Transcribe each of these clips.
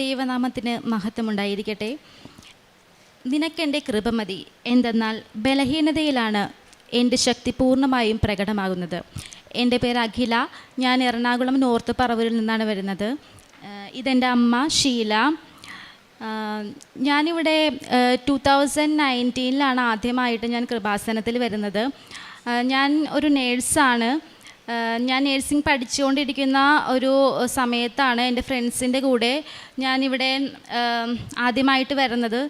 ദൈവനാമത്തിന് മഹത്വമുണ്ടായിരിക്കട്ടെ. നിനക്കെൻ്റെ കൃപ മതി, എന്തെന്നാൽ ബലഹീനതയിലാണ് എൻ്റെ ശക്തി പൂർണ്ണമായും പ്രകടമാകുന്നത്. എൻ്റെ പേര് അഖില. ഞാൻ എറണാകുളം നോർത്ത് പറവൂരിൽ നിന്നാണ് വരുന്നത്. ഇതെൻ്റെ അമ്മ ഷീല. ഞാനിവിടെ 2019 ആദ്യമായിട്ട് ഞാൻ കൃപാസനത്തിൽ വരുന്നത്. ഞാൻ ഒരു നേഴ്സാണ്. ഞാൻ നേഴ്സിംഗ് പഠിച്ചുകൊണ്ടിരിക്കുന്ന ഒരു സമയത്താണ് എൻ്റെ ഫ്രണ്ട്സിൻ്റെ കൂടെ ഞാനിവിടെ ആദ്യമായിട്ട് വരുന്നത്.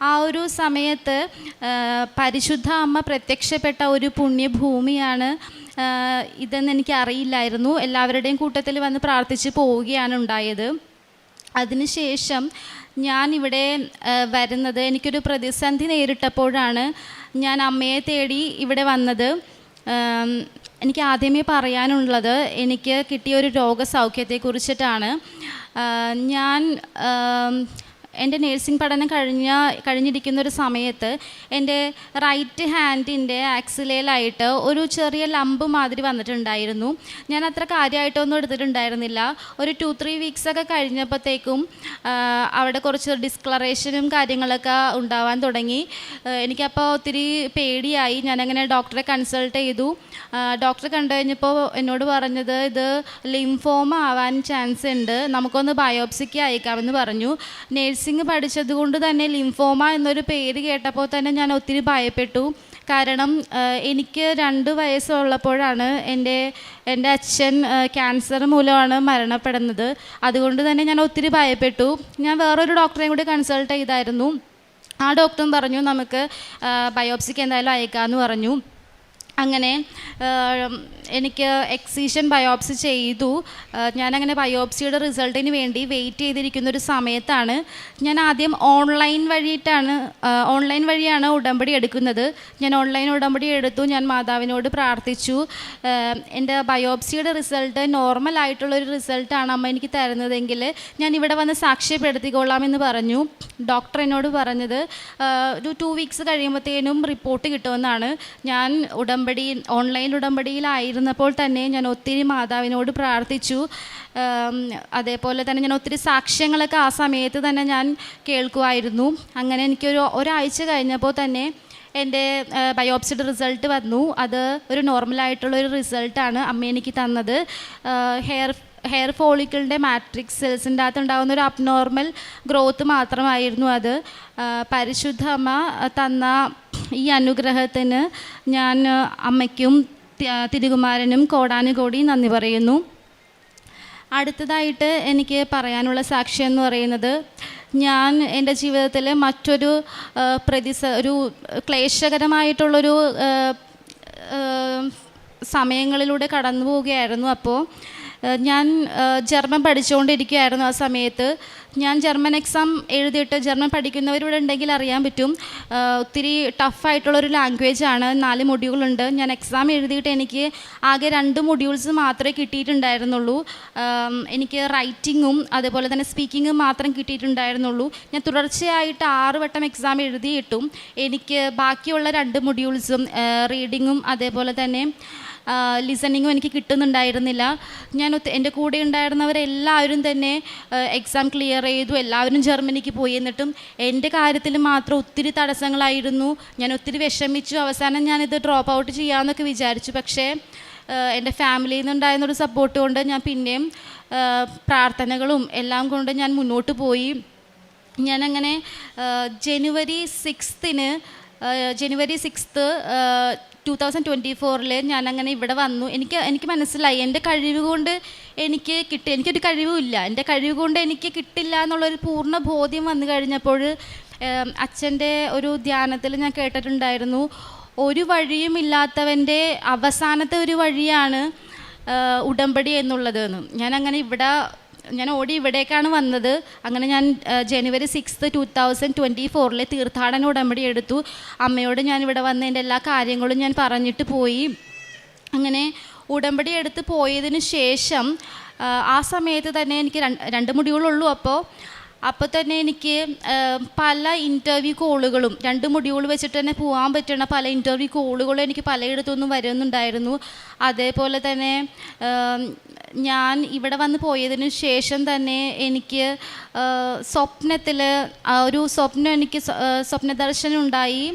ആ ഒരു സമയത്ത് പരിശുദ്ധ അമ്മ പ്രത്യക്ഷപ്പെട്ട ഒരു പുണ്യഭൂമിയാണ് ഇതെന്ന് എനിക്കറിയില്ലായിരുന്നു. എല്ലാവരുടെയും കൂട്ടത്തിൽ വന്ന് പ്രാർത്ഥിച്ച് പോവുകയാണ് ഉണ്ടായത്. അതിനുശേഷം ഞാനിവിടെ വരുന്നത് എനിക്കൊരു പ്രതിസന്ധി നേരിട്ടപ്പോഴാണ് ഞാൻ അമ്മയെ തേടി ഇവിടെ വന്നത്. എനിക്ക് ആദ്യമേ പറയാനുള്ളത് എനിക്ക് കിട്ടിയ ഒരു രോഗസൗഖ്യത്തെക്കുറിച്ചിട്ടാണ്. ഞാൻ എൻ്റെ നേഴ്സിംഗ് പഠനം കഴിഞ്ഞിരിക്കുന്ന ഒരു സമയത്ത് എൻ്റെ റൈറ്റ് ഹാൻഡിൻ്റെ ആക്സിലയിലായിട്ട് ഒരു ചെറിയ ലംബ് മാതിരി വന്നിട്ടുണ്ടായിരുന്നു. ഞാൻ അത്ര കാര്യമായിട്ടൊന്നും എടുത്തിട്ടുണ്ടായിരുന്നില്ല. ഒരു 2-3 വീക്സൊക്കെ കഴിഞ്ഞപ്പോഴത്തേക്കും അവിടെ കുറച്ച് ഡിസ്കളറേഷനും കാര്യങ്ങളൊക്കെ ഉണ്ടാവാൻ തുടങ്ങി. എനിക്കപ്പോൾ ഒത്തിരി പേടിയായി. ഞാനങ്ങനെ ഡോക്ടറെ കൺസൾട്ട് ചെയ്തു. ഡോക്ടറെ കണ്ടു കഴിഞ്ഞപ്പോൾ എന്നോട് പറഞ്ഞത് ഇത് ലിംഫോമ ആവാൻ ചാൻസ് ഉണ്ട്, നമുക്കൊന്ന് ബയോപ്സിക്ക് അയക്കാമെന്ന് പറഞ്ഞു. നേഴ്സിംഗ് പഠിച്ചതുകൊണ്ട് തന്നെ ലിംഫോമ എന്നൊരു പേര് കേട്ടപ്പോൾ തന്നെ ഞാൻ ഒത്തിരി ഭയപ്പെട്ടു. കാരണം എനിക്ക് 2 വയസ്സുള്ളപ്പോഴാണ് എൻ്റെ അച്ഛൻ ക്യാൻസർ മൂലമാണ് മരണപ്പെടുന്നത്. അതുകൊണ്ട് തന്നെ ഞാൻ ഒത്തിരി ഭയപ്പെട്ടു. ഞാൻ വേറൊരു ഡോക്ടറെയും കൂടി കൺസൾട്ട് ചെയ്തായിരുന്നു. ആ ഡോക്ടറും പറഞ്ഞു നമുക്ക് ബയോപ്സിക്ക് എന്തായാലും അയക്കാമെന്ന് പറഞ്ഞു. അങ്ങനെ എനിക്ക് എക്സിഷൻ ബയോപ്സി ചെയ്തു. ഞാനങ്ങനെ ബയോപ്സിയുടെ റിസൾട്ടിന് വേണ്ടി വെയിറ്റ് ചെയ്തിരിക്കുന്ന ഒരു സമയത്താണ് ഞാൻ ആദ്യം ഓൺലൈൻ വഴിയാണ് ഉടമ്പടി എടുക്കുന്നത്. ഞാൻ ഓൺലൈൻ ഉടമ്പടി എടുത്തു. ഞാൻ മാതാവിനോട് പ്രാർത്ഥിച്ചു. എൻ്റെ ബയോപ്സിയുടെ റിസൾട്ട് നോർമലായിട്ടുള്ളൊരു റിസൾട്ടാണ് അമ്മ എനിക്ക് തരുന്നതെങ്കിൽ ഞാൻ ഇവിടെ വന്ന് സാക്ഷ്യപ്പെടുത്തിക്കൊള്ളാമെന്ന് പറഞ്ഞു. ഡോക്ടർ എന്നോട് പറഞ്ഞത് ഒരു 2 വീക്സ് കഴിയുമ്പോഴത്തേനും റിപ്പോർട്ട് കിട്ടുമെന്നാണ്. ഞാൻ ഓൺലൈൻ ഉടമ്പടിയിലായിരുന്നപ്പോൾ തന്നെ ഞാൻ ഒത്തിരി മാതാവിനോട് പ്രാർത്ഥിച്ചു. അതേപോലെ തന്നെ ഞാൻ ഒത്തിരി സാക്ഷ്യങ്ങളൊക്കെ ആ സമയത്ത് തന്നെ ഞാൻ കേൾക്കുമായിരുന്നു. അങ്ങനെ ഒരാഴ്ച കഴിഞ്ഞപ്പോൾ തന്നെ എൻ്റെ ബയോപ്സിയുടെ റിസൾട്ട് വന്നു. അത് ഒരു നോർമലായിട്ടുള്ളൊരു റിസൾട്ടാണ് അമ്മ എനിക്ക് തന്നത്. ഹെയർ ഫോളിക്കിളിൻ്റെ മാട്രിക്സ് സെൽസിൻ്റെ അകത്ത് ഉണ്ടാകുന്ന ഒരു അബ്നോർമൽ ഗ്രോത്ത് മാത്രമായിരുന്നു അത്. പരിശുദ്ധ അമ്മ തന്ന ഈ അനുഗ്രഹത്തിന് ഞാൻ അമ്മയ്ക്കും തിരുകുമാരനും കോടാനുകോടി നന്ദി പറയുന്നു. അടുത്തതായിട്ട് എനിക്ക് പറയാനുള്ള സാക്ഷ്യം എന്ന് പറയുന്നത്, ഞാൻ എൻ്റെ ജീവിതത്തിൽ മറ്റൊരു ഒരു ക്ലേശകരമായിട്ടുള്ളൊരു സമയങ്ങളിലൂടെ കടന്നു പോവുകയായിരുന്നു. അപ്പോൾ ഞാൻ ജർമ്മൻ പഠിച്ചുകൊണ്ടിരിക്കുകയായിരുന്നു. ആ സമയത്ത് ഞാൻ ജർമ്മൻ എക്സാം എഴുതിയിട്ട്, ജർമ്മൻ പഠിക്കുന്നവരിവിടെ ഉണ്ടെങ്കിൽ അറിയാൻ പറ്റും, ഒത്തിരി ടഫായിട്ടുള്ളൊരു ലാംഗ്വേജാണ്. 4 മൊഡ്യൂളുണ്ട്. ഞാൻ എക്സാം എഴുതിയിട്ട് എനിക്ക് ആകെ 2 മൊഡ്യൂൾസ് മാത്രമേ കിട്ടിയിട്ടുണ്ടായിരുന്നുള്ളൂ. എനിക്ക് റൈറ്റിങ്ങും അതേപോലെ തന്നെ സ്പീക്കിങ്ങും മാത്രം കിട്ടിയിട്ടുണ്ടായിരുന്നുള്ളൂ. ഞാൻ തുടർച്ചയായിട്ട് 6 വട്ടം എക്സാം എഴുതിയിട്ടും എനിക്ക് ബാക്കിയുള്ള 2 മൊഡ്യൂൾസും റീഡിങ്ങും അതേപോലെ തന്നെ ലിസണിങ്ങും എനിക്ക് കിട്ടുന്നുണ്ടായിരുന്നില്ല. എൻ്റെ കൂടെ ഉണ്ടായിരുന്നവരെല്ലാവരും തന്നെ എക്സാം ക്ലിയർ ചെയ്തു. എല്ലാവരും ജർമ്മനിക്ക് പോയി. എന്നിട്ടും എൻ്റെ കാര്യത്തിൽ മാത്രം ഒത്തിരി തടസ്സങ്ങളായിരുന്നു. ഞാൻ ഒത്തിരി വിഷമിച്ചു. അവസാനം ഞാനിത് ഡ്രോപ്പ് ഔട്ട് ചെയ്യാമെന്നൊക്കെ വിചാരിച്ചു. പക്ഷേ എൻ്റെ ഫാമിലിയിൽ നിന്നുണ്ടായിരുന്നൊരു സപ്പോർട്ട് കൊണ്ട് ഞാൻ പിന്നെയും പ്രാർത്ഥനകളും എല്ലാം കൊണ്ട് ഞാൻ മുന്നോട്ട് പോയി. ഞാനങ്ങനെ ജനുവരി 6 2024 ഞാനങ്ങനെ ഇവിടെ വന്നു. എനിക്ക് മനസ്സിലായി എൻ്റെ കഴിവ് കൊണ്ട് എനിക്കൊരു കഴിവുമില്ല. എൻ്റെ കഴിവ് കൊണ്ട് എനിക്ക് കിട്ടില്ല എന്നുള്ളൊരു പൂർണ്ണ ബോധ്യം വന്നു കഴിഞ്ഞപ്പോൾ അച്ഛൻ്റെ ഒരു ധ്യാനത്തിൽ ഞാൻ കേട്ടിട്ടുണ്ടായിരുന്നു, ഒരു വഴിയും ഇല്ലാത്തവൻ്റെ അവസാനത്തെ ഒരു വഴിയാണ് ഉടമ്പടി എന്നുള്ളത്. ഞാൻ ഓടി ഇവിടേക്കാണ് വന്നത്. അങ്ങനെ ഞാൻ ജനുവരി 6 2024 തീർത്ഥാടന ഉടമ്പടി എടുത്തു. അമ്മയോട് ഞാൻ ഇവിടെ വന്ന് എൻ്റെ എല്ലാ കാര്യങ്ങളും ഞാൻ പറഞ്ഞിട്ട് പോയി. അങ്ങനെ ഉടമ്പടി എടുത്ത് പോയതിന് ശേഷം ആ സമയത്ത് തന്നെ എനിക്ക് 2 മൊഡ്യൂളുള്ളൂ. അപ്പോൾ അപ്പോൾ തന്നെ എനിക്ക് പല ഇൻ്റർവ്യൂ കോളുകളും 2 മൊഡ്യൂൾ വെച്ചിട്ട് തന്നെ പോകാൻ പറ്റുന്ന പല ഇൻ്റർവ്യൂ കോളുകളും എനിക്ക് പലയിടത്തുനിന്നും വരുന്നുണ്ടായിരുന്നു. അതേപോലെ തന്നെ ഞാൻ ഇവിടെ വന്ന് പോയതിനു ശേഷം തന്നെ എനിക്ക് സ്വപ്നത്തിൽ ഒരു സ്വപ്നം എനിക്ക് സ്വപ്നദർശനം ഉണ്ടായി.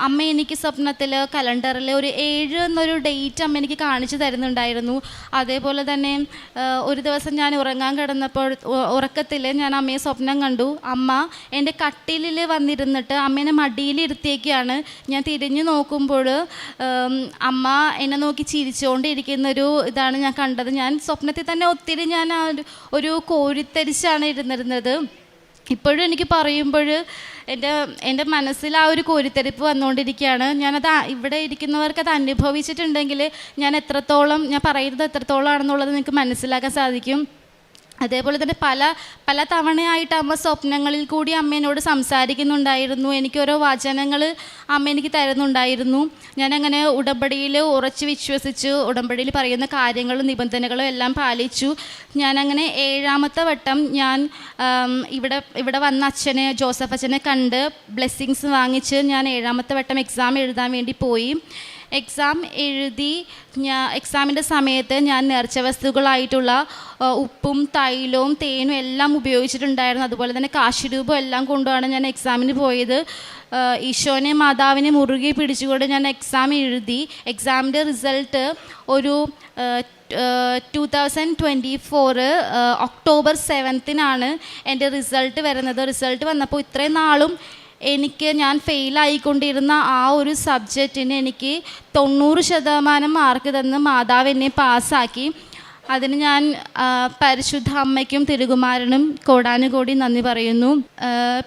അമ്മ എനിക്ക് സ്വപ്നത്തിൽ കലണ്ടറിൽ ഒരു 7 എന്നൊരു ഡേറ്റ് അമ്മ എനിക്ക് കാണിച്ചു തരുന്നുണ്ടായിരുന്നു. അതേപോലെ തന്നെ ഒരു ദിവസം ഞാൻ ഉറങ്ങാൻ കിടന്നപ്പോൾ ഉറക്കത്തിൽ ഞാൻ അമ്മയെ സ്വപ്നം കണ്ടു. അമ്മ എൻ്റെ കട്ടിലിൽ വന്നിരുന്നിട്ട് അമ്മേനെ മടിയിലിരുത്തിയേക്കാണ്. ഞാൻ തിരിഞ്ഞു നോക്കുമ്പോൾ അമ്മ എന്നെ നോക്കി ചിരിച്ചുകൊണ്ടിരിക്കുന്നൊരു ഇതാണ് ഞാൻ കണ്ടത്. ഞാൻ സ്വപ്നത്തിൽ തന്നെ ഒത്തിരി ഞാൻ ഒരു കോരിത്തരിച്ചാണ് ഇരുന്നിരുന്നത്. ഇപ്പോഴും എനിക്ക് പറയുമ്പോൾ എൻ്റെ മനസ്സിൽ ആ ഒരു കോരിത്തെരിപ്പ് വന്നുകൊണ്ടിരിക്കുകയാണ്. ഞാനത് ഇവിടെ ഇരിക്കുന്നവർക്ക് അത് അനുഭവിച്ചിട്ടുണ്ടെങ്കിൽ ഞാൻ പറയുന്നത് എത്രത്തോളം ആണെന്നുള്ളത് നിങ്ങൾക്ക് മനസ്സിലാക്കാൻ സാധിക്കും. അതേപോലെ തന്നെ പല തവണയായിട്ട് അമ്മ സ്വപ്നങ്ങളിൽ കൂടി അമ്മ എന്നോട് സംസാരിക്കുന്നുണ്ടായിരുന്നു. എനിക്കോരോ വചനങ്ങൾ അമ്മ എനിക്ക് തരുന്നുണ്ടായിരുന്നു. ഞാനങ്ങനെ ഉടമ്പടിയിൽ ഉറച്ചു വിശ്വസിച്ചു, ഉടമ്പടിയിൽ പറയുന്ന കാര്യങ്ങളും നിബന്ധനകളും എല്ലാം പാലിച്ചു. ഞാനങ്ങനെ 7ാമത്തെ വട്ടം ഞാൻ ഇവിടെ വന്ന ജോസഫ് അച്ഛനെ കണ്ട് ബ്ലെസ്സിങ്സ് വാങ്ങിച്ച് ഞാൻ 7ാമത്തെ വട്ടം എക്സാം എഴുതാൻ വേണ്ടി പോയി. എക്സാം എഴുതി എക്സാമിൻ്റെ സമയത്ത് ഞാൻ നേർച്ച വസ്തുക്കളായിട്ടുള്ള ഉപ്പും തൈലവും തേനും എല്ലാം ഉപയോഗിച്ചിട്ടുണ്ടായിരുന്നു. അതുപോലെ തന്നെ കാശിരൂപം എല്ലാം കൊണ്ടുമാണ് ഞാൻ എക്സാമിന് പോയത്. ഈശോനെ മാതാവിനെ മുറുകെ പിടിച്ചുകൊണ്ട് ഞാൻ എക്സാം എഴുതി. എക്സാമിൻ്റെ റിസൾട്ട് ഒരു 2024 ഒക്ടോബർ 7 എൻ്റെ റിസൾട്ട് വരുന്നത്. റിസൾട്ട് വന്നപ്പോൾ ഇത്രയും നാളും ഞാൻ ഫെയിലായിക്കൊണ്ടിരുന്ന ആ ഒരു സബ്ജക്റ്റിന് എനിക്ക് 90% മാർക്ക് തന്ന് മാതാവ് എന്നെ പാസ്സാക്കി. അതിന് ഞാൻ പരിശുദ്ധ അമ്മയ്ക്കും തിരുകുമാരനും കോടാനുകോടി നന്ദി പറയുന്നു.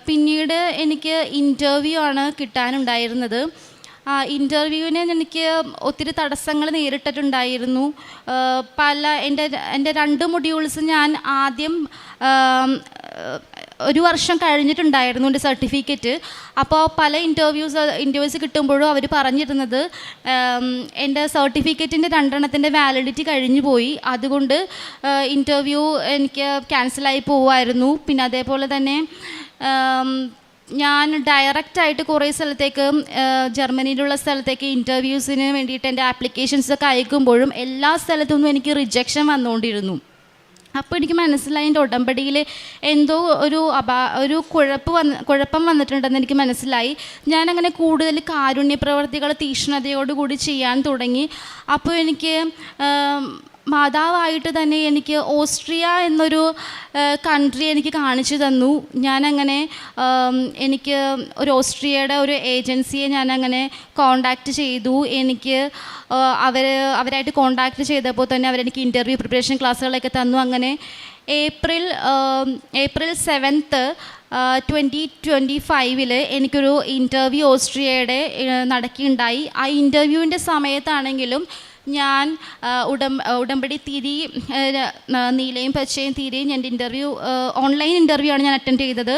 പിന്നീട് എനിക്ക് ഇൻ്റർവ്യൂ ആണ് കിട്ടാനുണ്ടായിരുന്നത്. ഇൻ്റർവ്യൂവിന് എനിക്ക് ഒത്തിരി തടസ്സങ്ങൾ നേരിട്ടിട്ടുണ്ടായിരുന്നു. എൻ്റെ 2 മൊഡ്യൂൾസ് ഞാൻ ആദ്യം 1 വർഷം കഴിഞ്ഞിട്ടുണ്ടായിരുന്നു എൻ്റെ സർട്ടിഫിക്കറ്റ്. അപ്പോൾ പല ഇൻ്റർവ്യൂസ് കിട്ടുമ്പോഴും അവർ പറഞ്ഞിരുന്നത് എൻ്റെ സർട്ടിഫിക്കറ്റിൻ്റെ 2 വാലിഡിറ്റി കഴിഞ്ഞു പോയി, അതുകൊണ്ട് ഇൻ്റർവ്യൂ എനിക്ക് ക്യാൻസലായി പോവുമായിരുന്നു. പിന്നെ അതേപോലെ തന്നെ ഞാൻ ഡയറക്റ്റായിട്ട് കുറേ സ്ഥലത്തേക്ക് ജർമ്മനിയിലുള്ള സ്ഥലത്തേക്ക് ഇൻ്റർവ്യൂസിന് വേണ്ടിയിട്ട് എൻ്റെ ആപ്ലിക്കേഷൻസൊക്കെ അയക്കുമ്പോഴും എല്ലാ സ്ഥലത്തുനിന്നും എനിക്ക് റിജക്ഷൻ വന്നുകൊണ്ടിരുന്നു. അപ്പോൾ എനിക്ക് മനസ്സിലായി എൻ്റെ ഉടമ്പടിയിൽ എന്തോ ഒരു കുഴപ്പം വന്നിട്ടുണ്ടെന്ന് എനിക്ക് മനസ്സിലായി. ഞാനങ്ങനെ കൂടുതൽ കാരുണ്യ പ്രവർത്തികൾ തീക്ഷ്ണതയോടുകൂടി ചെയ്യാൻ തുടങ്ങി. അപ്പോൾ എനിക്ക് മാതാവായിട്ട് തന്നെ എനിക്ക് ഓസ്ട്രിയ എന്നൊരു കൺട്രി എനിക്ക് കാണിച്ചു തന്നു. ഞാനങ്ങനെ എനിക്ക് ഒരു ഓസ്ട്രിയയുടെ ഒരു ഏജൻസിയെ ഞാനങ്ങനെ കോണ്ടാക്റ്റ് ചെയ്തു. എനിക്ക് അവരായിട്ട് കോണ്ടാക്റ്റ് ചെയ്തപ്പോൾ തന്നെ അവരെനിക്ക് ഇൻ്റർവ്യൂ പ്രിപ്പറേഷൻ ക്ലാസ്സുകളൊക്കെ തന്നു. അങ്ങനെ ഏപ്രിൽ 7 2025 എനിക്കൊരു ഇൻ്റർവ്യൂ ഓസ്ട്രിയയുടെ നടക്കുകയുണ്ടായി. ആ ഇൻ്റർവ്യൂവിൻ്റെ സമയത്താണെങ്കിലും ഞാൻ ഉടമ്പടി തിരി നീലയും പച്ചയും തിരിയും എൻ്റെ ഇൻ്റർവ്യൂ ഓൺലൈൻ ഇൻ്റർവ്യൂ ആണ് ഞാൻ അറ്റൻഡ് ചെയ്തത്.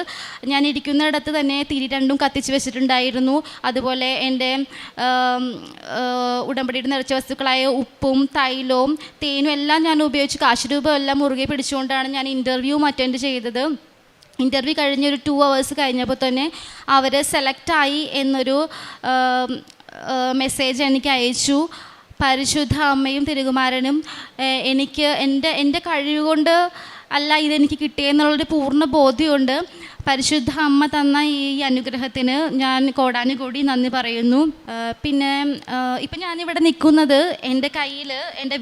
ഞാൻ ഇരിക്കുന്നിടത്ത് തന്നെ തിരി 2 കത്തിച്ച് വെച്ചിട്ടുണ്ടായിരുന്നു. അതുപോലെ എൻ്റെ ഉടമ്പടിയുടെ നിറച്ച വസ്തുക്കളായ ഉപ്പും തൈലവും തേനും എല്ലാം ഞാൻ ഉപയോഗിച്ച് കാശുരൂപം എല്ലാം മുറുകെ പിടിച്ചുകൊണ്ടാണ് ഞാൻ ഇൻ്റർവ്യൂ അറ്റൻഡ് ചെയ്തത്. ഇൻ്റർവ്യൂ കഴിഞ്ഞൊരു 2 hours കഴിഞ്ഞപ്പോൾ തന്നെ അവർ സെലക്റ്റായി എന്നൊരു മെസ്സേജ് എനിക്ക് അയച്ചു. പരിശുദ്ധ അമ്മയും തിരുകുമാരനും എനിക്ക് എൻ്റെ കഴിവ് കൊണ്ട് അല്ല ഇതെനിക്ക് കിട്ടിയെന്നുള്ളൊരു പൂർണ്ണ ബോധ്യമുണ്ട്. പരിശുദ്ധ അമ്മ തന്ന ഈ അനുഗ്രഹത്തിന് ഞാൻ കോടാനുകോടി നന്ദി പറയുന്നു. പിന്നെ ഇപ്പം ഞാനിവിടെ നിൽക്കുന്നത് എൻ്റെ കയ്യിൽ എൻ്റെ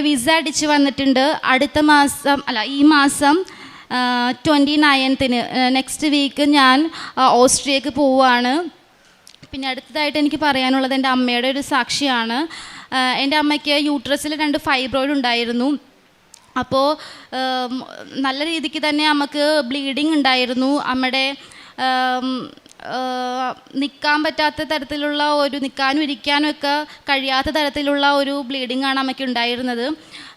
വിസ അടിച്ച് വന്നിട്ടുണ്ട്. ഈ മാസം 29 നെക്സ്റ്റ് വീക്ക് ഞാൻ ഓസ്ട്രിയക്ക് പോവുകയാണ്. പിന്നെ അടുത്തതായിട്ട് എനിക്ക് പറയാനുള്ളത് എൻ്റെ അമ്മയുടെ ഒരു സാക്ഷിയാണ്. എൻ്റെ അമ്മയ്ക്ക് യൂട്രസിൽ 2 ഫൈബ്രോയിഡ് ഉണ്ടായിരുന്നു. അപ്പോൾ നല്ല രീതിക്ക് തന്നെ അമ്മക്ക് ബ്ലീഡിങ് ഉണ്ടായിരുന്നു. അമ്മയുടെ നിൽക്കാൻ പറ്റാത്ത തരത്തിലുള്ള നിൽക്കാനും ഇരിക്കാനും ഒക്കെ കഴിയാത്ത തരത്തിലുള്ള ഒരു ബ്ലീഡിങ് ആണ് അമ്മയ്ക്ക് ഉണ്ടായിരുന്നത്.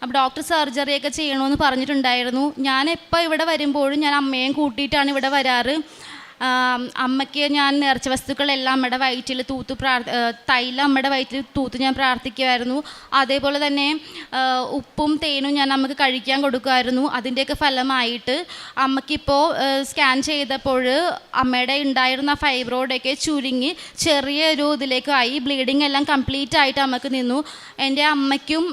അപ്പോൾ ഡോക്ടർ സർജറിയൊക്കെ ചെയ്യണമെന്ന് പറഞ്ഞിട്ടുണ്ടായിരുന്നു. ഞാൻ എപ്പോൾ ഇവിടെ വരുമ്പോഴും ഞാൻ അമ്മയും കൂട്ടിയിട്ടാണ് ഇവിടെ വരാറ്. അമ്മയ്ക്ക് ഞാൻ നേർച്ച വസ്തുക്കളെല്ലാം അമ്മയുടെ വയറ്റിൽ തൈലം അമ്മയുടെ വയറ്റിൽ തൂത്ത് ഞാൻ പ്രാർത്ഥിക്കുമായിരുന്നു. അതേപോലെ തന്നെ ഉപ്പും തേനും ഞാൻ അമ്മക്ക് കഴിക്കാൻ കൊടുക്കുമായിരുന്നു. അതിൻ്റെയൊക്കെ ഫലമായിട്ട് അമ്മയ്ക്കിപ്പോൾ സ്കാൻ ചെയ്തപ്പോൾ അമ്മയുടെ ഉണ്ടായിരുന്ന ഫൈബ്രോയിഡൊക്കെ ചുരുങ്ങി ചെറിയൊരു ഇതിലേക്കായി. ബ്ലീഡിങ് എല്ലാം കംപ്ലീറ്റ് ആയിട്ട് അമ്മക്ക് നിന്നു. എൻ്റെ അമ്മയ്ക്കും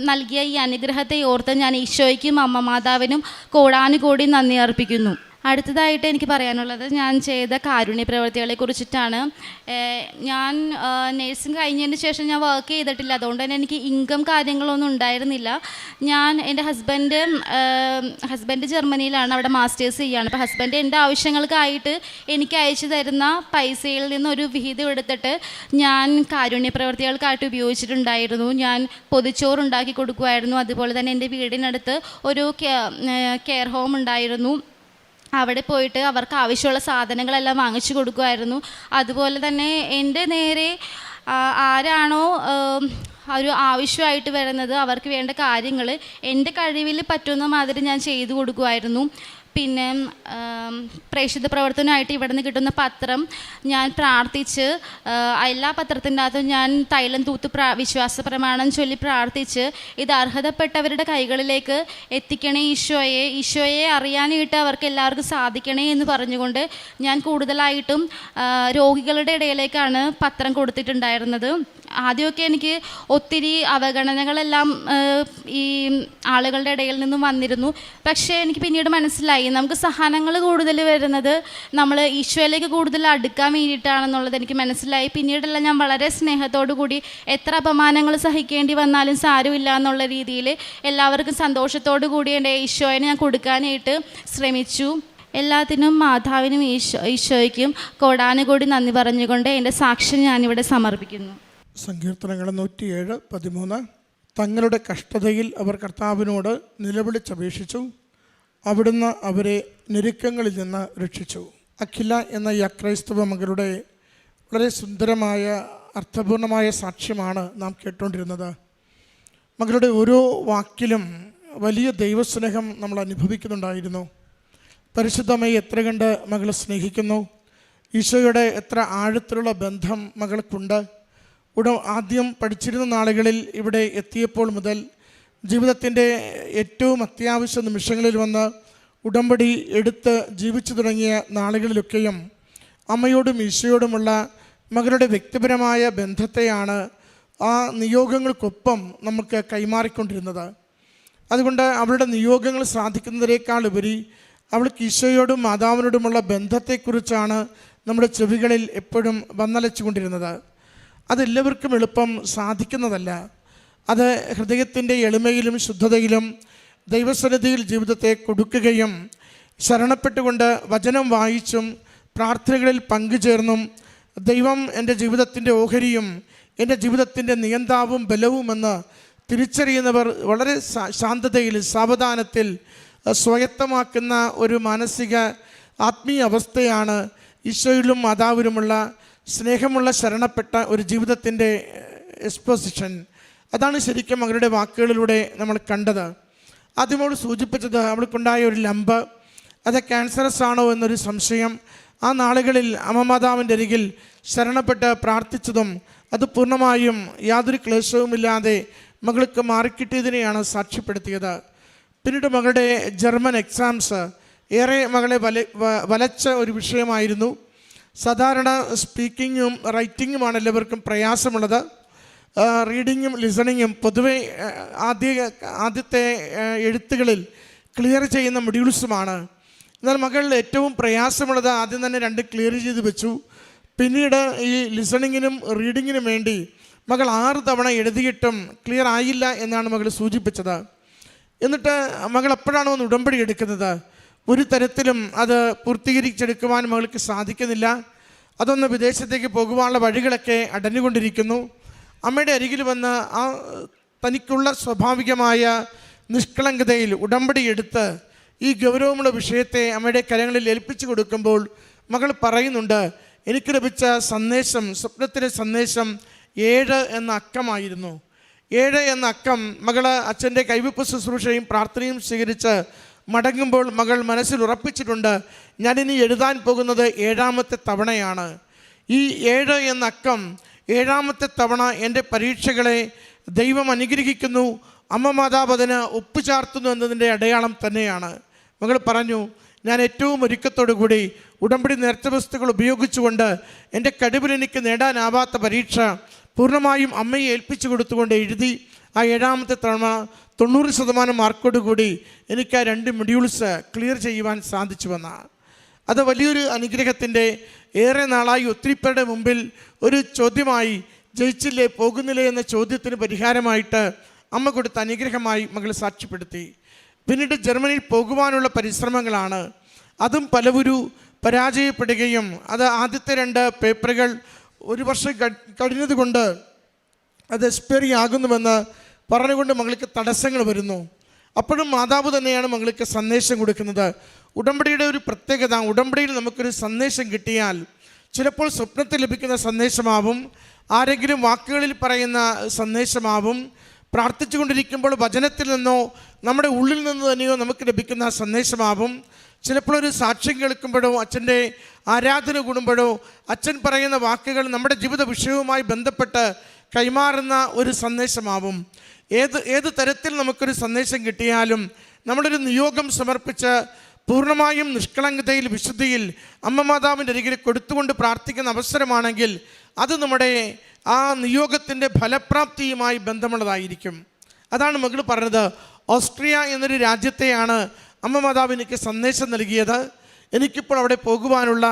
നൽകിയ ഈ അനുഗ്രഹത്തെ ഓർത്ത് ഞാൻ ഈശോയ്ക്കും അമ്മ മാതാവിനും കോടാനുകോടി നന്ദി അർപ്പിക്കുന്നു. അടുത്തതായിട്ട് എനിക്ക് പറയാനുള്ളത് ഞാൻ ചെയ്ത കാരുണ്യ പ്രവൃത്തികളെ കുറിച്ചിട്ടാണ്. ഞാൻ നേഴ്സിംഗ് കഴിഞ്ഞതിന് ശേഷം ഞാൻ വർക്ക് ചെയ്തിട്ടില്ല, അതുകൊണ്ട് തന്നെ എനിക്ക് ഇൻകം കാര്യങ്ങളൊന്നും ഉണ്ടായിരുന്നില്ല. എൻ്റെ ഹസ്ബൻഡ് ജർമ്മനിയിലാണ്, അവിടെ മാസ്റ്റേഴ്സ് ചെയ്യുകയാണ്. അപ്പോൾ ഹസ്ബൻഡ് എൻ്റെ ആവശ്യങ്ങൾക്കായിട്ട് എനിക്ക് അയച്ചു തരുന്ന പൈസയിൽ നിന്നൊരു വിഹിതം എടുത്തിട്ട് ഞാൻ കാരുണ്യ പ്രവൃത്തികൾക്കായിട്ട് ഉപയോഗിച്ചിട്ടുണ്ടായിരുന്നു. ഞാൻ പൊതിച്ചോറുണ്ടാക്കി കൊടുക്കുമായിരുന്നു. അതുപോലെ തന്നെ എൻ്റെ വീടിനടുത്ത് ഒരു കെയർ ഹോം ഉണ്ടായിരുന്നു, അവിടെ പോയിട്ട് അവർക്ക് ആവശ്യമുള്ള സാധനങ്ങളെല്ലാം വാങ്ങിച്ചു കൊടുക്കുമായിരുന്നു. അതുപോലെ തന്നെ എൻ്റെ നേരെ ആരാണോ ഒരു ആവശ്യമായിട്ട് വരുന്നത് അവർക്ക് വേണ്ട കാര്യങ്ങൾ എൻ്റെ കഴിവിൽ പറ്റുന്ന മാതിരി ഞാൻ ചെയ്തു കൊടുക്കുമായിരുന്നു. പിന്നെ പ്രേക്ഷിത പ്രവർത്തനമായിട്ട് ഇവിടെ നിന്ന് കിട്ടുന്ന പത്രം ഞാൻ പ്രാർത്ഥിച്ച് എല്ലാ പത്രത്തിൻ്റെ അകത്തും ഞാൻ തൈലം തൂത്ത് വിശ്വാസ പ്രമാണം ചൊല്ലി പ്രാർത്ഥിച്ച് ഇത് അർഹതപ്പെട്ടവരുടെ കൈകളിലേക്ക് എത്തിക്കണേ ഈശോയെ അറിയാനായിട്ട് അവർക്ക് എല്ലാവർക്കും സാധിക്കണേ എന്ന് പറഞ്ഞുകൊണ്ട് ഞാൻ കൂടുതലായിട്ടും രോഗികളുടെ ഇടയിലേക്കാണ് പത്രം കൊടുത്തിട്ടുണ്ടായിരുന്നത്. ആദ്യമൊക്കെ എനിക്ക് ഒത്തിരി അവഗണനകളെല്ലാം ഈ ആളുകളുടെ ഇടയിൽ നിന്നും വന്നിരുന്നു. പക്ഷേ എനിക്ക് പിന്നീട് മനസ്സിലായി നമുക്ക് സഹനങ്ങൾ കൂടുതൽ വരുന്നത് നമ്മൾ ഈശോയിലേക്ക് കൂടുതൽ അടുക്കാൻ വേണ്ടിയിട്ടാണെന്നുള്ളത് എനിക്ക് മനസ്സിലായി. പിന്നീടെല്ലാം ഞാൻ വളരെ സ്നേഹത്തോടു കൂടി എത്ര അപമാനങ്ങൾ സഹിക്കേണ്ടി വന്നാലും സാരമില്ല എന്നുള്ള രീതിയിൽ എല്ലാവർക്കും സന്തോഷത്തോടു കൂടി എൻ്റെ ഈശോയെ ഞാൻ കൊടുക്കാനായിട്ട് ശ്രമിച്ചു. എല്ലാത്തിനും മാതാവിനും ഈശോയ്ക്കും കോടാനുകോടി നന്ദി പറഞ്ഞുകൊണ്ട് എൻ്റെ സാക്ഷ്യം ഞാനിവിടെ സമർപ്പിക്കുന്നു. സങ്കീർത്തനങ്ങൾ 107:13. തങ്ങളുടെ കഷ്ടതയിൽ അവർ കർത്താവിനോട് നിലവിളിച്ചപേക്ഷിച്ചു, അവിടുന്ന് അവരെ ഞെരുക്കങ്ങളിൽ നിന്ന് രക്ഷിച്ചു. അഖില എന്ന ഈ അക്രൈസ്തവ മകളുടെ വളരെ സുന്ദരമായ അർത്ഥപൂർണമായ സാക്ഷ്യമാണ് നാം കേട്ടുകൊണ്ടിരുന്നത്. മകളുടെ ഓരോ വാക്കിലും വലിയ ദൈവസ്നേഹം നമ്മൾ അനുഭവിക്കുന്നുണ്ടായിരുന്നു. പരിശുദ്ധമായി എത്ര കണ്ട് മകളെ സ്നേഹിക്കുന്നു, ഈശോയുടെ എത്ര ആഴത്തിലുള്ള ബന്ധം മകൾക്കുണ്ട്. ആദ്യം പഠിച്ചിരുന്ന നാളുകളിൽ ഇവിടെ എത്തിയപ്പോൾ മുതൽ ജീവിതത്തിൻ്റെ ഏറ്റവും അത്യാവശ്യ നിമിഷങ്ങളിൽ വന്ന് ഉടമ്പടി എടുത്ത് ജീവിച്ചു തുടങ്ങിയ നാളുകളിലൊക്കെയും അമ്മയോടും ഈശോയോടുമുള്ള മകളുടെ വ്യക്തിപരമായ ബന്ധത്തെയാണ് ആ നിയോഗങ്ങൾക്കൊപ്പം നമുക്ക് കൈമാറിക്കൊണ്ടിരുന്നത്. അതുകൊണ്ട് അവളുടെ നിയോഗങ്ങൾ സാധിക്കുന്നതിനേക്കാൾ ഉപരി അവൾക്ക് ഈശോയോടും മാതാവിനോടുമുള്ള ബന്ധത്തെക്കുറിച്ചാണ് നമ്മുടെ ചെവികളിൽ എപ്പോഴും വന്നലച്ചുകൊണ്ടിരുന്നത്. അതെല്ലാവർക്കും എളുപ്പം സാധിക്കുന്നതല്ല. അത് ഹൃദയത്തിൻ്റെ എളിമയിലും ശുദ്ധതയിലും ദൈവസന്നിധിയിൽ ജീവിതത്തെ കൊടുക്കുകയും ശരണപ്പെട്ടുകൊണ്ട് വചനം വായിച്ചും പ്രാർത്ഥനകളിൽ പങ്കുചേർന്നും ദൈവം എൻ്റെ ജീവിതത്തിൻ്റെ ഓഹരിയും എൻ്റെ ജീവിതത്തിൻ്റെ നിയന്താവും ബലവുമെന്ന് തിരിച്ചറിയുന്നവർ വളരെ ശാന്തതയിൽ സാവധാനത്തിൽ സ്വായത്തമാക്കുന്ന ഒരു മാനസിക ആത്മീയ അവസ്ഥയാണ് ഈശോയിലും മാതാവിലുമുള്ള സ്നേഹമുള്ള ശരണപ്പെട്ട ഒരു ജീവിതത്തിൻ്റെ എക്സ്പോസിഷൻ. അതാണ് ശരിക്കും അവരുടെ വാക്കുകളിലൂടെ നമ്മൾ കണ്ടത്. ആദ്യമോട് സൂചിപ്പിച്ചത് അവൾക്കുണ്ടായ ഒരു ലംബ്, അത് ക്യാൻസറസ് ആണോ എന്നൊരു സംശയം. ആ നാളുകളിൽ അമ്മമാതാവിൻ്റെ അരികിൽ ശരണപ്പെട്ട് പ്രാർത്ഥിച്ചതും അത് പൂർണ്ണമായും യാതൊരു ക്ലേശവുമില്ലാതെ മകൾക്ക് മാറിക്കിട്ടിയതിനെയാണ് സാക്ഷ്യപ്പെടുത്തിയത്. പിന്നീട് മകളുടെ ജർമ്മൻ എക്സാംസ് ഏറെ മകളെ വലച്ച ഒരു വിഷയമായിരുന്നു. സാധാരണ സ്പീക്കിങ്ങും റൈറ്റിങ്ങുമാണ് എല്ലാവർക്കും പ്രയാസമുള്ളത്. റീഡിങ്ങും ലിസണിങ്ങും പൊതുവെ ആദ്യത്തെ എഴുത്തുകളിൽ ക്ലിയർ ചെയ്യുന്ന മൊഡ്യൂൾസുമാണ്. എന്നാൽ മകൾ ഏറ്റവും പ്രയാസമുള്ളത് ആദ്യം തന്നെ 2 ക്ലിയർ ചെയ്ത് വെച്ചു. പിന്നീട് ഈ ലിസണിങ്ങിനും റീഡിങ്ങിനും വേണ്ടി മകൾ 6 തവണ എഴുതിയിട്ടും ക്ലിയർ ആയില്ല എന്നാണ് മകൾ സൂചിപ്പിച്ചത്. എന്നിട്ട് മകൾ എപ്പോഴാണോ ഒന്ന് ഉടമ്പടി എടുക്കുന്നത് ഒരു തരത്തിലും അത് പൂർത്തീകരിച്ചെടുക്കുവാൻ മകൾക്ക് സാധിക്കുന്നില്ല. അതൊന്ന് വിദേശത്തേക്ക് പോകുവാനുള്ള വഴികളൊക്കെ അടഞ്ഞുകൊണ്ടിരിക്കുന്നു. അമ്മയുടെ അരികിൽ വന്ന് ആ തനിക്കുള്ള സ്വാഭാവികമായ നിഷ്കളങ്കതയിൽ ഉടമ്പടി എടുത്ത് ഈ ഗൗരവമുള്ള വിഷയത്തെ അമ്മയുടെ കരങ്ങളിൽ ഏൽപ്പിച്ചു കൊടുക്കുമ്പോൾ മകൾ പറയുന്നുണ്ട്, എനിക്ക് ലഭിച്ച സന്ദേശം, സ്വപ്നത്തിലെ സന്ദേശം 7 എന്ന അക്കമായിരുന്നു. 7 എന്ന അക്കം മകൾ അച്ഛൻ്റെ കൈവെപ്പ് ശുശ്രൂഷയും പ്രാർത്ഥനയും സ്വീകരിച്ച് മടങ്ങുമ്പോൾ മകൾ മനസ്സിൽ ഉറപ്പിച്ചിട്ടുണ്ട്, ഞാനിനി എഴുതാൻ പോകുന്നത് 7ാമത്തെ തവണയാണ്. ഈ 7 എന്ന അക്കം 7ാമത്തെ തവണ എൻ്റെ പരീക്ഷകളെ ദൈവം അനുഗ്രഹിക്കുന്നു, അമ്മ മാതാവ് അതിന് ഒപ്പുചാർത്തുന്നു എന്നതിൻ്റെ അടയാളം തന്നെയാണ്. മകൾ പറഞ്ഞു, ഞാൻ ഏറ്റവും ഒരുക്കത്തോടു കൂടി ഉടമ്പടി നേർച്ച വസ്തുക്കൾ ഉപയോഗിച്ചുകൊണ്ട് എൻ്റെ കഴിവിൽ എനിക്ക് നേടാനാവാത്ത പരീക്ഷ പൂർണ്ണമായും അമ്മയെ ഏൽപ്പിച്ചു കൊടുത്തുകൊണ്ട് എഴുതി. ആ 7ാമത്തെ തവണ 90% മാർക്കോടുകൂടി എനിക്ക് ആ 2 മൊഡ്യൂൾസ് ക്ലിയർ ചെയ്യുവാൻ സാധിച്ചു വന്ന അത് വലിയൊരു അനുഗ്രഹത്തിൻ്റെ, ഏറെ നാളായി ഒത്തിരി പേരുടെ മുമ്പിൽ ഒരു ചോദ്യമായി, ജയിച്ചില്ലേ പോകുന്നില്ലേ എന്ന ചോദ്യത്തിന് പരിഹാരമായിട്ട് അമ്മ കൊടുത്ത അനുഗ്രഹമായി മകൾ സാക്ഷ്യപ്പെടുത്തി. പിന്നീട് ജർമ്മനിയിൽ പോകുവാനുള്ള പരിശ്രമങ്ങളാണ്. അതും പലവരു പരാജയപ്പെടുകയും അത് ആദ്യത്തെ 2 പേപ്പറുകൾ 1 വർഷം കഴിഞ്ഞതുകൊണ്ട് അത് എക്സ്പയറി ആകുന്നുവെന്ന് പറഞ്ഞുകൊണ്ട് മകൾക്ക് തടസ്സങ്ങൾ വരുന്നു. അപ്പോഴും മാതാവ് തന്നെയാണ് മകൾക്ക് സന്ദേശം കൊടുക്കുന്നത്. ഉടമ്പടിയുടെ ഒരു പ്രത്യേകത, ഉടമ്പടിയിൽ നമുക്കൊരു സന്ദേശം കിട്ടിയാൽ ചിലപ്പോൾ സ്വപ്നത്തിൽ ലഭിക്കുന്ന സന്ദേശമാവും, ആരെങ്കിലും വാക്കുകളിൽ പറയുന്ന സന്ദേശമാവും, പ്രാർത്ഥിച്ചു കൊണ്ടിരിക്കുമ്പോൾ വചനത്തിൽ നിന്നോ നമ്മുടെ ഉള്ളിൽ നിന്ന് തന്നെയോ നമുക്ക് ലഭിക്കുന്ന സന്ദേശമാവും, ചിലപ്പോൾ ഒരു സാക്ഷ്യം കേൾക്കുമ്പോഴോ അച്ഛൻ്റെ ആരാധന കൂടുമ്പോഴോ അച്ഛൻ പറയുന്ന വാക്കുകൾ നമ്മുടെ ജീവിത വിഷയവുമായി ബന്ധപ്പെട്ട് കൈമാറുന്ന ഒരു സന്ദേശമാവും. ഏത് തരത്തിൽ നമുക്കൊരു സന്ദേശം കിട്ടിയാലും നമ്മളൊരു നിയോഗം സമർപ്പിച്ച് പൂർണ്ണമായും നിഷ്കളങ്കതയിൽ വിശുദ്ധിയിൽ അമ്മ മാതാവിൻ്റെ അരികിൽ കൊടുത്തുകൊണ്ട് പ്രാർത്ഥിക്കുന്ന അവസരമാണെങ്കിൽ അത് നമ്മുടെ ആ നിയോഗത്തിൻ്റെ ഫലപ്രാപ്തിയുമായി ബന്ധമുള്ളതായിരിക്കും. അതാണ് മകൾ പറഞ്ഞത്. ഓസ്ട്രിയ എന്നൊരു രാജ്യത്തെയാണ് അമ്മ മാതാവ് എനിക്ക് സന്ദേശം നൽകിയത്. എനിക്കിപ്പോൾ അവിടെ പോകുവാനുള്ള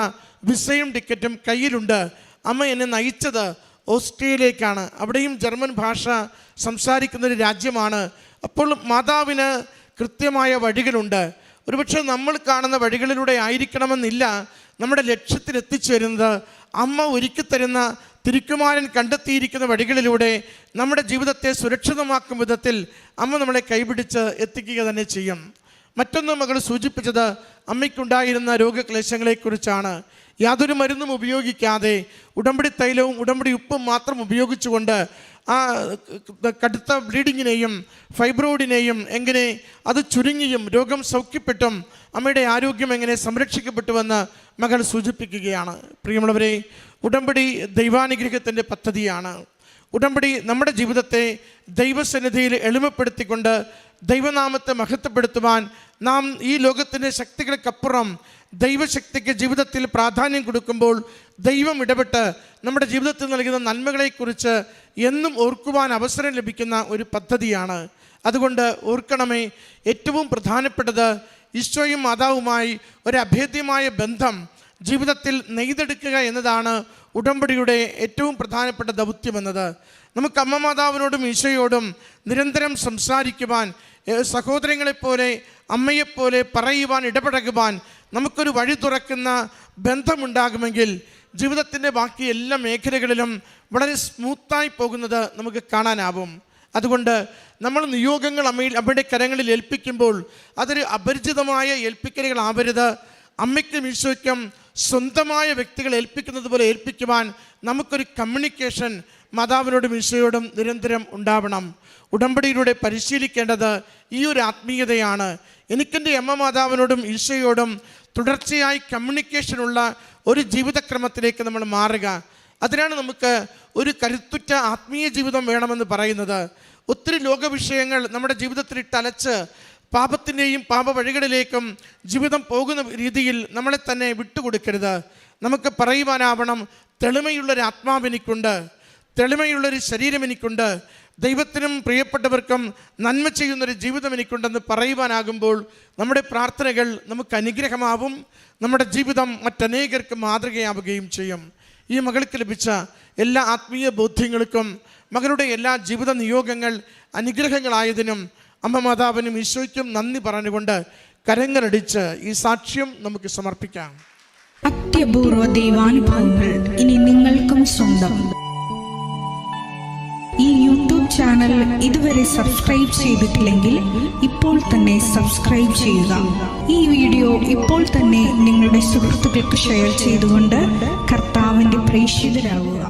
വിസയും ടിക്കറ്റും കയ്യിലുണ്ട്. അമ്മ എന്നെ നയിച്ചത് ഓസ്ട്രിയയിലേക്കാണ്. അവിടെയും ജർമ്മൻ ഭാഷ സംസാരിക്കുന്നൊരു രാജ്യമാണ്. അപ്പോൾ മാതാവിന് കൃത്യമായ വഴികളുണ്ട്. ഒരുപക്ഷെ നമ്മൾ കാണുന്ന വഴികളിലൂടെ ആയിരിക്കണമെന്നില്ല നമ്മുടെ ലക്ഷ്യത്തിൽ എത്തിച്ചേരുന്നത്. അമ്മ ഒരുക്കി തരുന്ന തിരുക്കുമാരൻ കണ്ടെത്തിയിരിക്കുന്ന വഴികളിലൂടെ നമ്മുടെ ജീവിതത്തെ സുരക്ഷിതമാക്കും വിധത്തിൽ അമ്മ നമ്മളെ കൈപിടിച്ച് എത്തിക്കുക തന്നെ ചെയ്യും. മറ്റൊന്ന് മകൾ സൂചിപ്പിച്ചത് അമ്മയ്ക്കുണ്ടായിരുന്ന രോഗക്ലേശങ്ങളെക്കുറിച്ചാണ്. യാതൊരു മരുന്നും ഉപയോഗിക്കാതെ ഉടമ്പടി തൈലവും ഉടമ്പടി ഉപ്പും മാത്രം ഉപയോഗിച്ചുകൊണ്ട് ആ കടുത്ത ബ്ലീഡിങ്ങിനെയും ഫൈബ്രോയിഡിനെയും എങ്ങനെ അത് ചുരുങ്ങിയും രോഗം സൗഖ്യപ്പെട്ടും അമ്മയുടെ ആരോഗ്യം എങ്ങനെ സംരക്ഷിക്കപ്പെട്ടുവെന്ന് മകൾ സൂചിപ്പിക്കുകയാണ്. പ്രിയമുള്ളവരെ, ഉടമ്പടി ദൈവാനുഗ്രഹത്തിൻ്റെ പദ്ധതിയാണ്. ഉടമ്പടി നമ്മുടെ ജീവിതത്തെ ദൈവസന്നിധിയിൽ എളിമപ്പെടുത്തിക്കൊണ്ട് ദൈവനാമത്തെ മഹത്വപ്പെടുത്തുവാൻ നാം ഈ ലോകത്തിൻ്റെ ശക്തികൾക്കപ്പുറം ദൈവശക്തിക്ക് ജീവിതത്തിൽ പ്രാധാന്യം കൊടുക്കുമ്പോൾ ദൈവം ഇടപെട്ട് നമ്മുടെ ജീവിതത്തിൽ നൽകുന്ന നന്മകളെക്കുറിച്ച് എന്നും ഓർക്കുവാൻ അവസരം ലഭിക്കുന്ന ഒരു പദ്ധതിയാണ്. അതുകൊണ്ട് ഓർക്കണമേ, ഏറ്റവും പ്രധാനപ്പെട്ടത് ഈശോയും മാതാവുമായി ഒരു അഭേദ്യമായ ബന്ധം ജീവിതത്തിൽ നെയ്തെടുക്കുക എന്നതാണ് ഉടമ്പടിയുടെ ഏറ്റവും പ്രധാനപ്പെട്ട ദൗത്യമെന്നത്. നമുക്ക് അമ്മ മാതാവിനോടും ഈശോയോടും നിരന്തരം സംസാരിക്കുവാൻ, സഹോദരങ്ങളെപ്പോലെ അമ്മയെപ്പോലെ പറയുവാൻ, ഇടപഴകുവാൻ നമുക്കൊരു വഴി തുറക്കുന്ന ബന്ധമുണ്ടാകുമെങ്കിൽ ജീവിതത്തിൻ്റെ ബാക്കി എല്ലാ മേഖലകളിലും വളരെ സ്മൂത്തായി പോകുന്നത് നമുക്ക് കാണാനാവും. അതുകൊണ്ട് നമ്മൾ നിയോഗങ്ങൾ അമ്മയുടെ കരങ്ങളിൽ ഏൽപ്പിക്കുമ്പോൾ അതൊരു അപരിചിതമായ ഏൽപ്പിക്കലുകളാവരുത്. അമ്മയ്ക്കും ഈശോയ്ക്കും സ്വന്തമായ വ്യക്തികൾ ഏൽപ്പിക്കുന്നത് പോലെ ഏൽപ്പിക്കുവാൻ നമുക്കൊരു കമ്മ്യൂണിക്കേഷൻ മാതാവിനോടും ഈശോയോടും നിരന്തരം ഉണ്ടാവണം. ഉടമ്പടിയിലൂടെ പരിശീലിക്കേണ്ടത് ഈ ഒരു ആത്മീയതയാണ്. എനിക്കെൻ്റെ അമ്മ മാതാവിനോടും ഈശോയോടും തുടർച്ചയായി കമ്മ്യൂണിക്കേഷനുള്ള ഒരു ജീവിതക്രമത്തിലേക്ക് നമ്മൾ മാറുക. അതിനാണ് നമുക്ക് ഒരു കരുത്തുറ്റ ആത്മീയ ജീവിതം വേണമെന്ന് പറയുന്നത്. ഒത്തിരി ലോകവിഷയങ്ങൾ നമ്മുടെ ജീവിതത്തിൽ ഇട്ടലച്ച് പാപത്തിൻ്റെയും പാപ വഴികളിലേക്കും ജീവിതം പോകുന്ന രീതിയിൽ നമ്മളെ തന്നെ വിട്ടുകൊടുക്കരുത്. നമുക്ക് പറയുവാനാവണം, തെളിമയുള്ളൊരു ആത്മാവ് എനിക്കുണ്ട്, തെളിമയുള്ളൊരു ശരീരം എനിക്കുണ്ട്, ദൈവത്തിനും പ്രിയപ്പെട്ടവർക്കും നന്മ ചെയ്യുന്നൊരു ജീവിതം എനിക്കുണ്ടെന്ന് പറയുവാനാകുമ്പോൾ നമ്മുടെ പ്രാർത്ഥനകൾ നമുക്ക് അനുഗ്രഹമാവും, നമ്മുടെ ജീവിതം മറ്റനേകർക്ക് മാതൃകയാവുകയും ചെയ്യും. ഈ മകൾക്ക് ലഭിച്ച എല്ലാ ആത്മീയ ബോധ്യങ്ങൾക്കും മകളുടെ എല്ലാ ജീവിത നിയോഗങ്ങൾ അനുഗ്രഹങ്ങളായതിനും അമ്മ മാതാവിനും ഈശോയ്ക്കും നന്ദി പറഞ്ഞുകൊണ്ട് കരങ്ങളടിച്ച് ഈ സാക്ഷ്യം നമുക്ക് സമർപ്പിക്കാം. അത്യപൂർവ ദൈവാനുഭവങ്ങൾ ഇനി നിങ്ങൾക്കും സ്വന്തം. ഈ യൂട്യൂബ് ചാനൽ ഇതുവരെ സബ്സ്ക്രൈബ് ചെയ്തിട്ടില്ലെങ്കിൽ ഇപ്പോൾ തന്നെ സബ്സ്ക്രൈബ് ചെയ്യുക. ഈ വീഡിയോ ഇപ്പോൾ തന്നെ നിങ്ങളുടെ സുഹൃത്തുക്കൾക്ക് ഷെയർ ചെയ്തുകൊണ്ട് കർത്താവിൻ്റെ പ്രേക്ഷിതരാകുക.